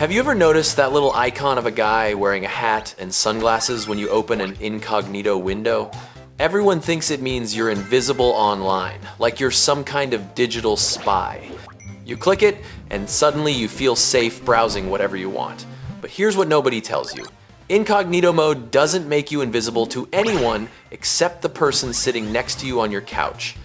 Have you ever noticed that little icon of a guy wearing a hat and sunglasses when you open an incognito window? Everyone thinks it means you're invisible online, like you're some kind of digital spy. You click it, and suddenly you feel safe browsing whatever you want. But here's what nobody tells you. Incognito mode doesn't make you invisible to anyone except the person sitting next to you on your couch.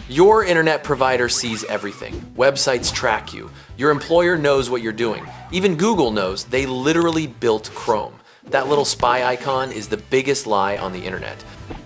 Your internet provider sees everything. Websites track you. Your employer knows what you're doing. Even Google knows. They literally built Chrome. That little spy icon is the biggest lie on the internet.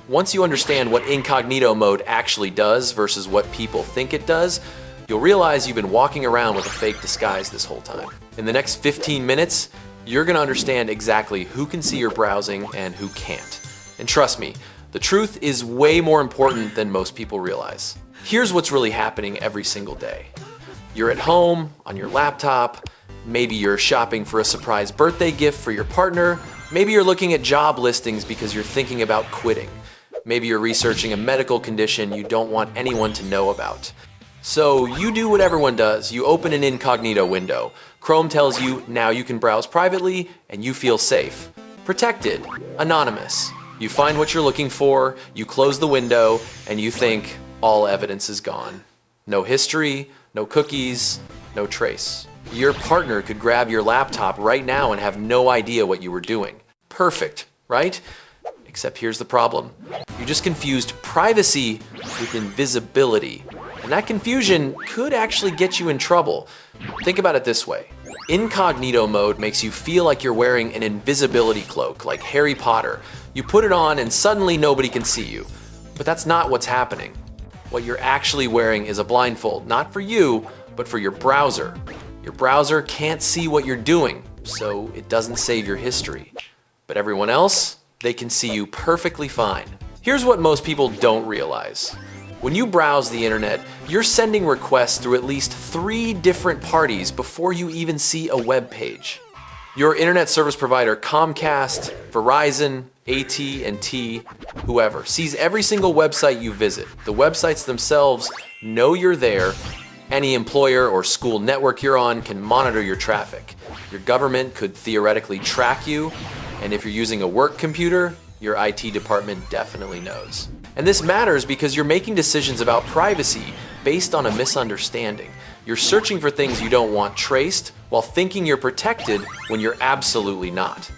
Once you understand what incognito mode actually does versus what people think it does, you'll realize you've been walking around with a fake disguise this whole time. In the next 15 minutes, you're gonna understand exactly who can see your browsing and who can't. And trust me, the truth is way more important than most people realize. Here's what's really happening every single day. You're at home, on your laptop, maybe you're shopping for a surprise birthday gift for your partner, maybe you're looking at job listings because you're thinking about quitting. Maybe you're researching a medical condition you don't want anyone to know about. So you do what everyone does, you open an incognito window. Chrome tells you now you can browse privately and you feel safe. Protected, anonymous. You find what you're looking for, you close the window, and you think all evidence is gone. No history, no cookies, no trace. Your partner could grab your laptop right now and have no idea what you were doing. Perfect, right? Except here's the problem. You just confused privacy with invisibility. And that confusion could actually get you in trouble. Think about it this way. Incognito mode makes you feel like you're wearing an invisibility cloak, like Harry Potter. You put it on and suddenly nobody can see you. But that's not what's happening. What you're actually wearing is a blindfold, not for you, but for your browser. Your browser can't see what you're doing, so it doesn't save your history. But everyone else, they can see you perfectly fine. Here's what most people don't realize. When you browse the internet, you're sending requests through at least 3 different parties before you even see a web page. Your internet service provider, Comcast, Verizon, AT&T, whoever, sees every single website you visit. The websites themselves know you're there. Any employer or school network you're on can monitor your traffic. Your government could theoretically track you, and if you're using a work computer, your IT department definitely knows. And this matters because you're making decisions about privacy based on a misunderstanding. You're searching for things you don't want traced while thinking you're protected when you're absolutely not.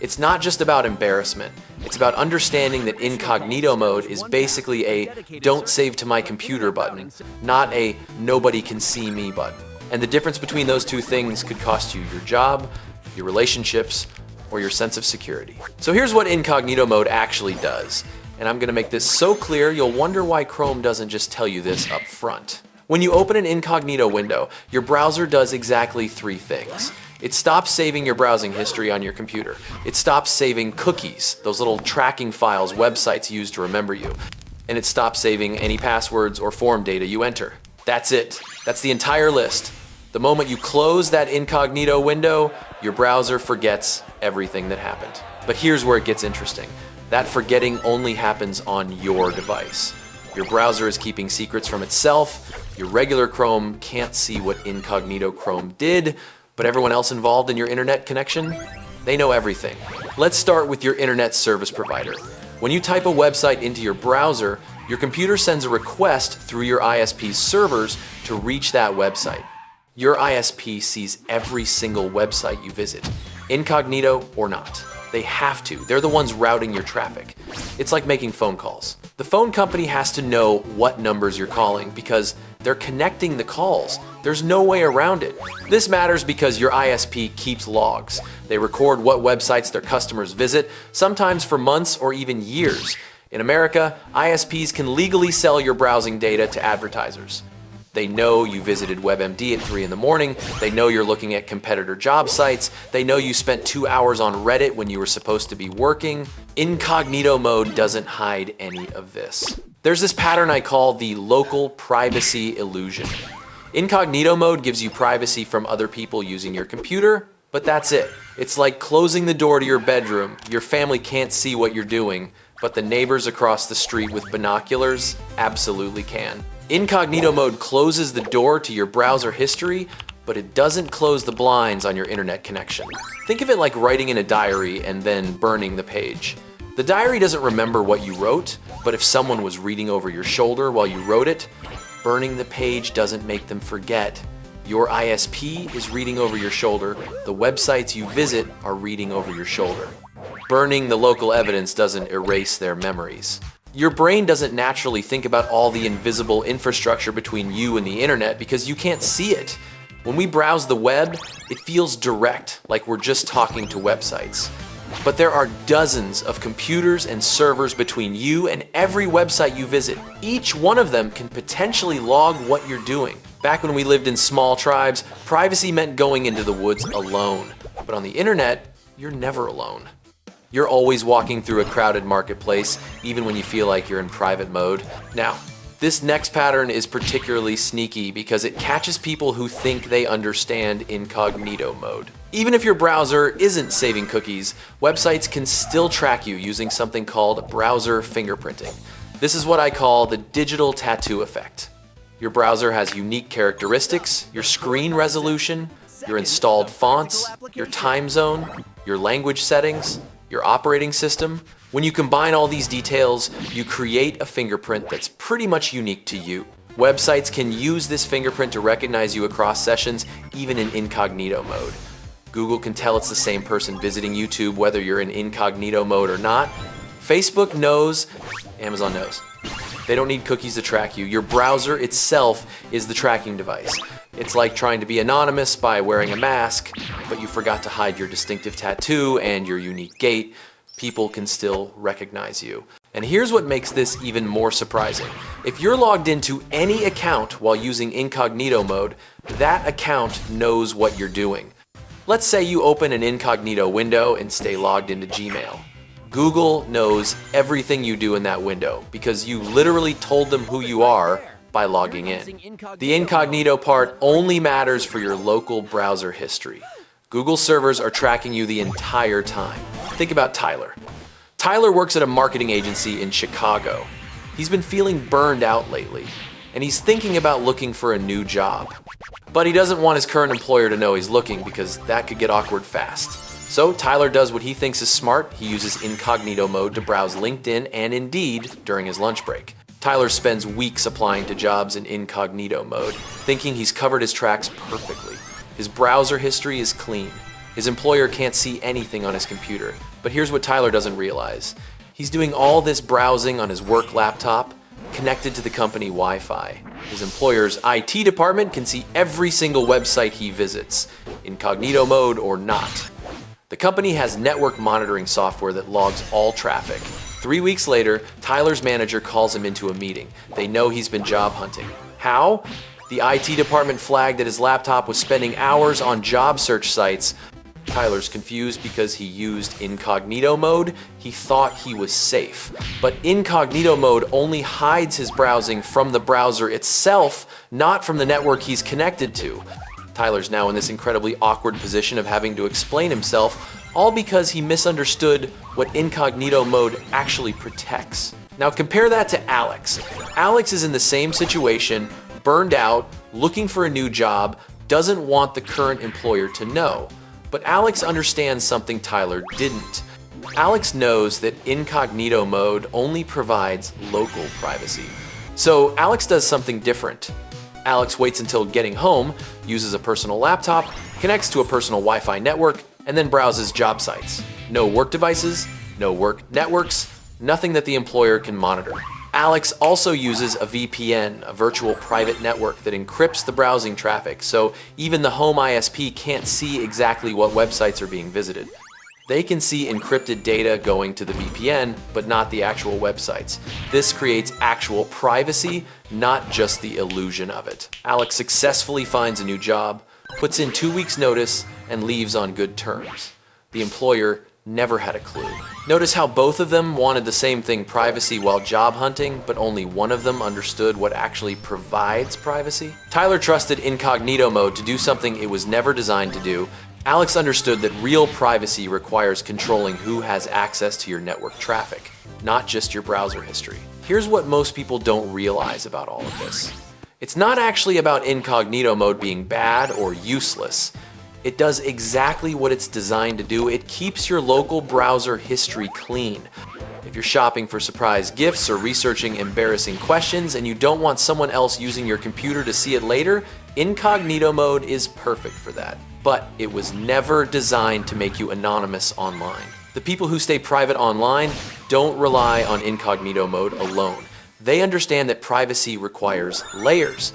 It's not just about embarrassment. It's about understanding that incognito mode is basically a don't save to my computer button, not a nobody can see me button. And the difference between those two things could cost you your job, your relationships, or your sense of security. So here's what incognito mode actually does. And I'm gonna make this so clear you'll wonder why Chrome doesn't just tell you this up front. When you open an incognito window, your browser does exactly 3 things. It stops saving your browsing history on your computer. It stops saving cookies, those little tracking files websites use to remember you. And it stops saving any passwords or form data you enter. That's it. That's the entire list. The moment you close that incognito window, your browser forgets everything that happened. But here's where it gets interesting. That forgetting only happens on your device. Your browser is keeping secrets from itself. Your regular Chrome can't see what incognito Chrome did, but everyone else involved in your internet connection, they know everything. Let's start with your internet service provider. When you type a website into your browser, your computer sends a request through your ISP's servers to reach that website. Your ISP sees every single website you visit, incognito or not. They have to. They're the ones routing your traffic. It's like making phone calls. The phone company has to know what numbers you're calling because they're connecting the calls. There's no way around it. This matters because your ISP keeps logs. They record what websites their customers visit, sometimes for months or even years. In America, ISPs can legally sell your browsing data to advertisers. They know you visited WebMD at 3 in the morning. They know you're looking at competitor job sites. They know you spent 2 hours on Reddit when you were supposed to be working. Incognito mode doesn't hide any of this. There's this pattern I call the local privacy illusion. Incognito mode gives you privacy from other people using your computer, but that's it. It's like closing the door to your bedroom. Your family can't see what you're doing, but the neighbors across the street with binoculars absolutely can. Incognito mode closes the door to your browser history, but it doesn't close the blinds on your internet connection. Think of it like writing in a diary and then burning the page. The diary doesn't remember what you wrote, but if someone was reading over your shoulder while you wrote it, burning the page doesn't make them forget. Your ISP is reading over your shoulder. The websites you visit are reading over your shoulder. Burning the local evidence doesn't erase their memories. Your brain doesn't naturally think about all the invisible infrastructure between you and the internet because you can't see it. When we browse the web, it feels direct, like we're just talking to websites. But there are dozens of computers and servers between you and every website you visit. Each one of them can potentially log what you're doing. Back when we lived in small tribes, privacy meant going into the woods alone. But on the internet, you're never alone. You're always walking through a crowded marketplace, even when you feel like you're in private mode. Now, this next pattern is particularly sneaky because it catches people who think they understand incognito mode. Even if your browser isn't saving cookies, websites can still track you using something called browser fingerprinting. This is what I call the digital tattoo effect. Your browser has unique characteristics, your screen resolution, your installed fonts, your time zone, your language settings, your operating system. When you combine all these details, you create a fingerprint that's pretty much unique to you. Websites can use this fingerprint to recognize you across sessions, even in incognito mode. Google can tell it's the same person visiting YouTube whether you're in incognito mode or not. Facebook knows, Amazon knows. They don't need cookies to track you. Your browser itself is the tracking device. It's like trying to be anonymous by wearing a mask, but you forgot to hide your distinctive tattoo and your unique gait. People can still recognize you. And here's what makes this even more surprising. If you're logged into any account while using incognito mode, that account knows what you're doing. Let's say you open an incognito window and stay logged into Gmail. Google knows everything you do in that window because you literally told them who you are by logging in. The incognito part only matters for your local browser history. Google servers are tracking you the entire time. Think about Tyler. Tyler works at a marketing agency in Chicago. He's been feeling burned out lately, and he's thinking about looking for a new job. But he doesn't want his current employer to know he's looking because that could get awkward fast. So Tyler does what he thinks is smart. He uses incognito mode to browse LinkedIn and Indeed during his lunch break. Tyler spends weeks applying to jobs in incognito mode, thinking he's covered his tracks perfectly. His browser history is clean. His employer can't see anything on his computer. But here's what Tyler doesn't realize. He's doing all this browsing on his work laptop, connected to the company Wi-Fi. His employer's IT department can see every single website he visits, incognito mode or not. The company has network monitoring software that logs all traffic. 3 weeks later, Tyler's manager calls him into a meeting. They know he's been job hunting. How? The IT department flagged that his laptop was spending hours on job search sites. Tyler's confused because he used incognito mode. He thought he was safe. But incognito mode only hides his browsing from the browser itself, not from the network he's connected to. Tyler's now in this incredibly awkward position of having to explain himself, all because he misunderstood what incognito mode actually protects. Now compare that to Alex. Alex is in the same situation, burned out, looking for a new job, doesn't want the current employer to know. But Alex understands something Tyler didn't. Alex knows that incognito mode only provides local privacy. So Alex does something different. Alex waits until getting home, uses a personal laptop, connects to a personal Wi-Fi network, and then browses job sites. No work devices, no work networks, nothing that the employer can monitor. Alex also uses a VPN, a virtual private network that encrypts the browsing traffic, so even the home ISP can't see exactly what websites are being visited. They can see encrypted data going to the VPN, but not the actual websites. This creates actual privacy, not just the illusion of it. Alex successfully finds a new job, puts in 2 weeks' notice, and leaves on good terms. The employer never had a clue. Notice how both of them wanted the same thing, privacy, while job hunting, but only one of them understood what actually provides privacy? Tyler trusted incognito mode to do something it was never designed to do. Alex understood that real privacy requires controlling who has access to your network traffic, not just your browser history. Here's what most people don't realize about all of this. It's not actually about incognito mode being bad or useless. It does exactly what it's designed to do. It keeps your local browser history clean. If you're shopping for surprise gifts or researching embarrassing questions and you don't want someone else using your computer to see it later, incognito mode is perfect for that. But it was never designed to make you anonymous online. The people who stay private online don't rely on incognito mode alone. They understand that privacy requires layers.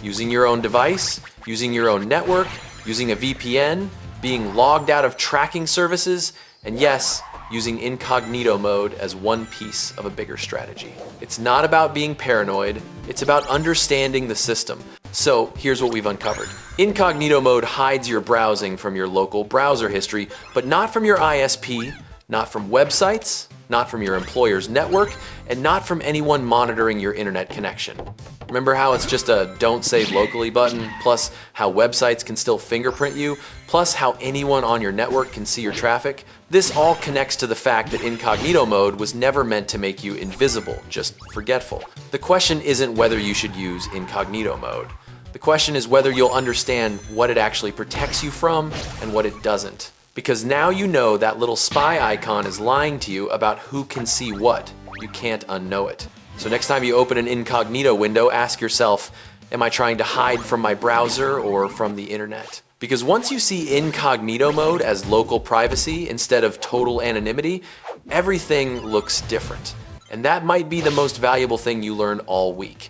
Using your own device, using your own network, using a VPN, being logged out of tracking services, and yes, using incognito mode as one piece of a bigger strategy. It's not about being paranoid, it's about understanding the system. So here's what we've uncovered. Incognito mode hides your browsing from your local browser history, but not from your ISP, not from websites, not from your employer's network, and not from anyone monitoring your internet connection. Remember how it's just a don't save locally button, plus how websites can still fingerprint you, plus how anyone on your network can see your traffic? This all connects to the fact that incognito mode was never meant to make you invisible, just forgetful. The question isn't whether you should use incognito mode. The question is whether you'll understand what it actually protects you from and what it doesn't. Because now you know that little spy icon is lying to you about who can see what. You can't unknow it. So next time you open an incognito window, ask yourself, am I trying to hide from my browser or from the internet? Because once you see incognito mode as local privacy instead of total anonymity, everything looks different. And that might be the most valuable thing you learn all week.